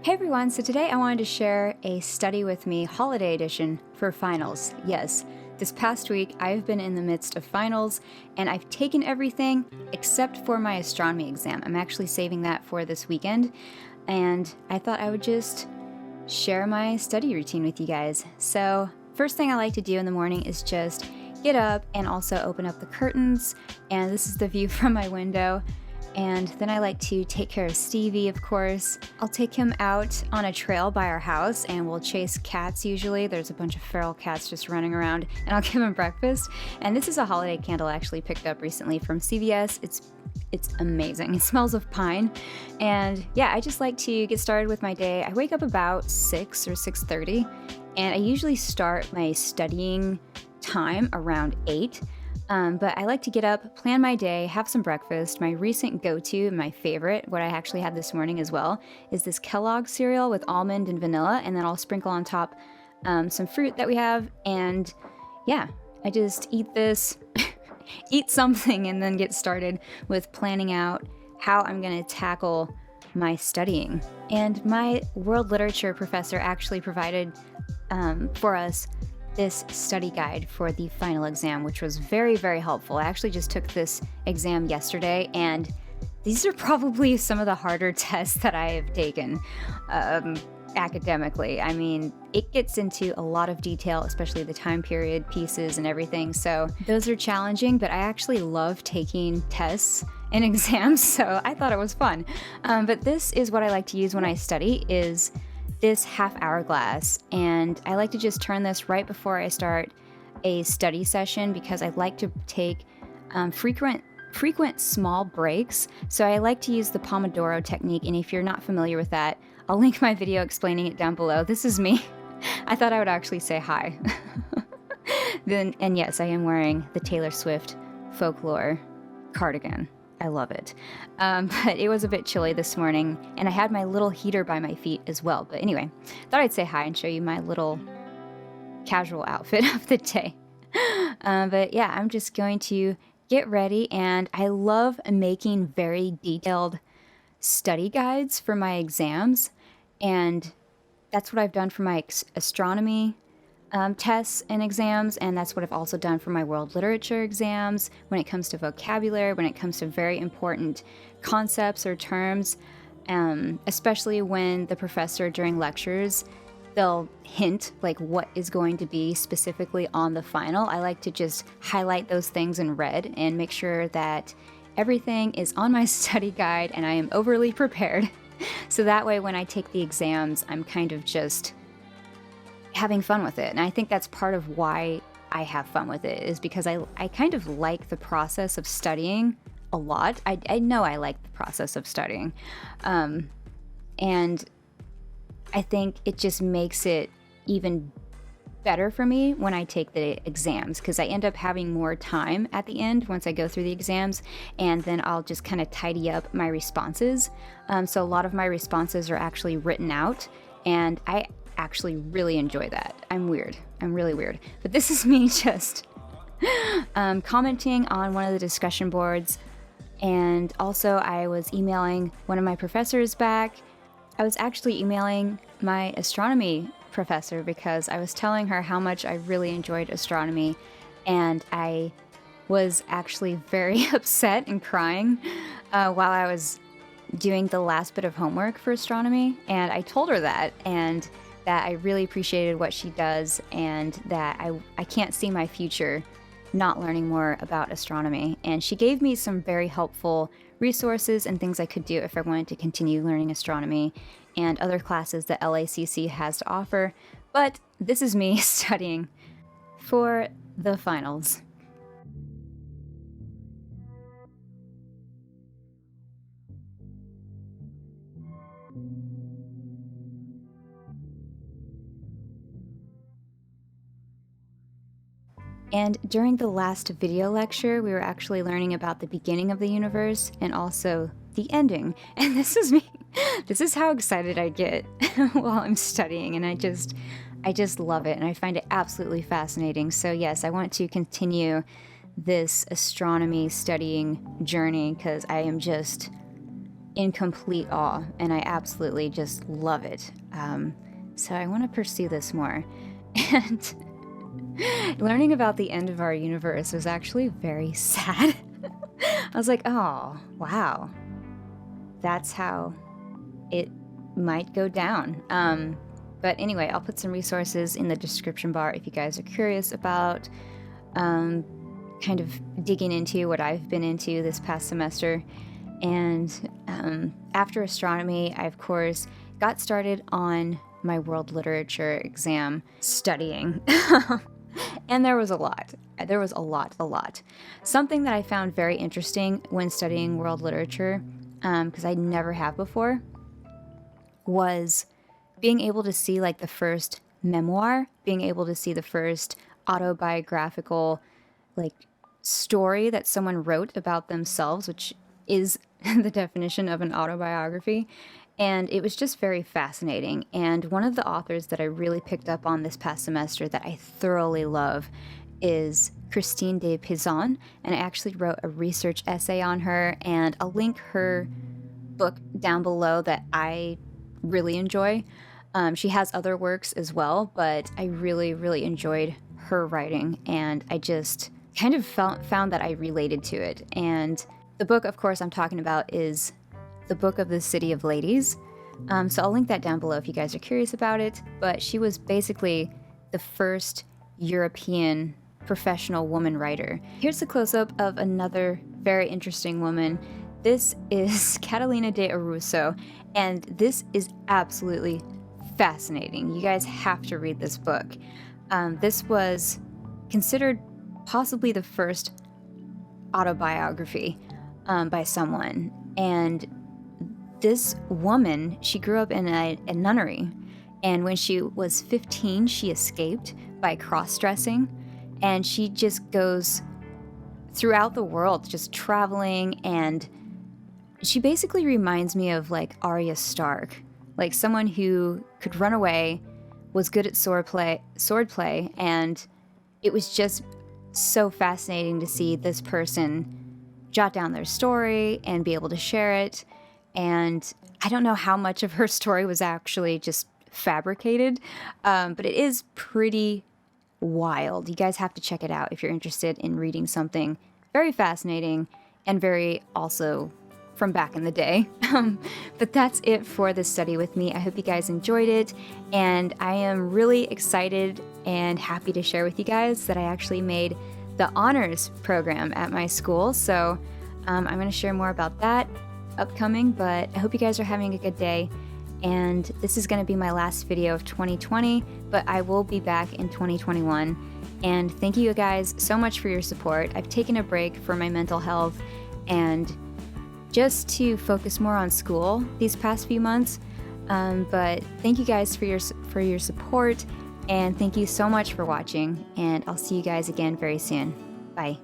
Hey everyone, so today I wanted to share a study with me holiday edition for finals. Yes, this past week I've been in the midst of finals and I've taken everything except for my astronomy exam. I'm actually saving that for this weekend and I thought I would just share my study routine with you guys. So first thing I like to do in the morning is just get up and also open up the curtains, and this is the view from my window. And then I like to take care of Stevie, of course. I'll take him out on a trail by our house and we'll chase cats usually. There's a bunch of feral cats just running around, and I'll give him breakfast. And this is a holiday candle I actually picked up recently from CVS. It's amazing. It smells of pine. And yeah, I just like to get started with my day. I wake up about 6 or 6:30, and I usually start my studying time around 8. But I like to get up, plan my day, have some breakfast. My recent go-to, my favorite, what I actually had this morning as well, is this Kellogg cereal with almond and vanilla, and then I'll sprinkle on top some fruit that we have. And yeah, I just eat this, eat something, and then get started with planning out how I'm going to tackle my studying. And my world literature professor actually provided for us this study guide for the final exam, which was very, very helpful. I actually just took this exam yesterday, and these are probably some of the harder tests that I have taken academically. I mean, it gets into a lot of detail, especially the time period pieces and everything. So those are challenging, but I actually love taking tests and exams, so I thought it was fun. But this is what I like to use when I study, is this half-hour glass, and I like to just turn this right before I start a study session because I like to take frequent small breaks. So I like to use the Pomodoro technique, and if you're not familiar with that, I'll link my video explaining it down below. This is me. I thought I would actually say hi. And yes, I am wearing the Taylor Swift folklore cardigan. I love it. But it was a bit chilly this morning, and I had my little heater by my feet as well. But anyway, thought I'd say hi and show you my little casual outfit of the day. But yeah, I'm just going to get ready, and I love making very detailed study guides for my exams, and that's what I've done for my astronomy tests and exams, and that's what I've also done for my world literature exams when it comes to vocabulary, when it comes to very important concepts or terms, especially when the professor during lectures, they'll hint like what is going to be specifically on the final. I like to just highlight those things in red and make sure that everything is on my study guide and I am overly prepared. So that way when I take the exams, I'm kind of just having fun with it. And I think that's part of why I have fun with it, is because I kind of like the process of studying a lot. I know I like the process of studying. And I think it just makes it even better for me when I take the exams, because I end up having more time at the end once I go through the exams, and then I'll just kind of tidy up my responses. So a lot of my responses are actually written out, and I actually really enjoy that. I'm weird. I'm really weird. But this is me just commenting on one of the discussion boards. And also I was emailing one of my professors back. I was actually emailing my astronomy professor because I was telling her how much I really enjoyed astronomy. And I was actually very upset and crying while I was doing the last bit of homework for astronomy. And I told her that, and that I really appreciated what she does, and that I can't see my future not learning more about astronomy. And she gave me some very helpful resources and things I could do if I wanted to continue learning astronomy and other classes that LACC has to offer. But this is me studying for the finals. And during the last video lecture, we were actually learning about the beginning of the universe and also the ending. And this is me. This is how excited I get while I'm studying, and I just love it, and I find it absolutely fascinating. So yes, I want to continue this astronomy studying journey because I am just in complete awe, and I absolutely just love it. So I want to pursue this more. And learning about the end of our universe was actually very sad. I was like, oh, wow. That's how it might go down. But anyway, I'll put some resources in the description bar if you guys are curious about kind of digging into what I've been into this past semester. And after astronomy, I, of course, got started on my world literature exam studying. And there was a lot. There was a lot. Something that I found very interesting when studying world literature, because I never have before, was being able to see like the first memoir, being able to see the first autobiographical like story that someone wrote about themselves, which is the definition of an autobiography. And it was just very fascinating. And one of the authors that I really picked up on this past semester that I thoroughly love is Christine de Pizan. And I actually wrote a research essay on her, and I'll link her book down below that I really enjoy. She has other works as well, but I really enjoyed her writing, and I just kind of found that I related to it. And the book, of course, I'm talking about is The Book of the City of Ladies. So I'll link that down below if you guys are curious about it. But she was basically the first European professional woman writer. Here's a close-up of another very interesting woman. This is Catalina de Arusso, and this is absolutely fascinating. You guys have to read this book. This was considered possibly the first autobiography by someone. And this woman, she grew up in a nunnery. And when she was 15, she escaped by cross-dressing. And she just goes throughout the world, just traveling. And she basically reminds me of like Arya Stark, like someone who could run away, was good at sword play, and it was just so fascinating to see this person jot down their story and be able to share it. And I don't know how much of her story was actually just fabricated, but it is pretty wild. You guys have to check it out if you're interested in reading something very fascinating and very also from back in the day. But that's it for this study with me. I hope you guys enjoyed it, and I am really excited and happy to share with you guys that I actually made the honors program at my school. So I'm going to share more about that upcoming, but I hope you guys are having a good day. And this is going to be my last video of 2020, but I will be back in 2021. And thank you guys so much for your support. I've taken a break for my mental health and just to focus more on school these past few months. But thank you guys for your support, and thank you so much for watching, and I'll see you guys again very soon. Bye.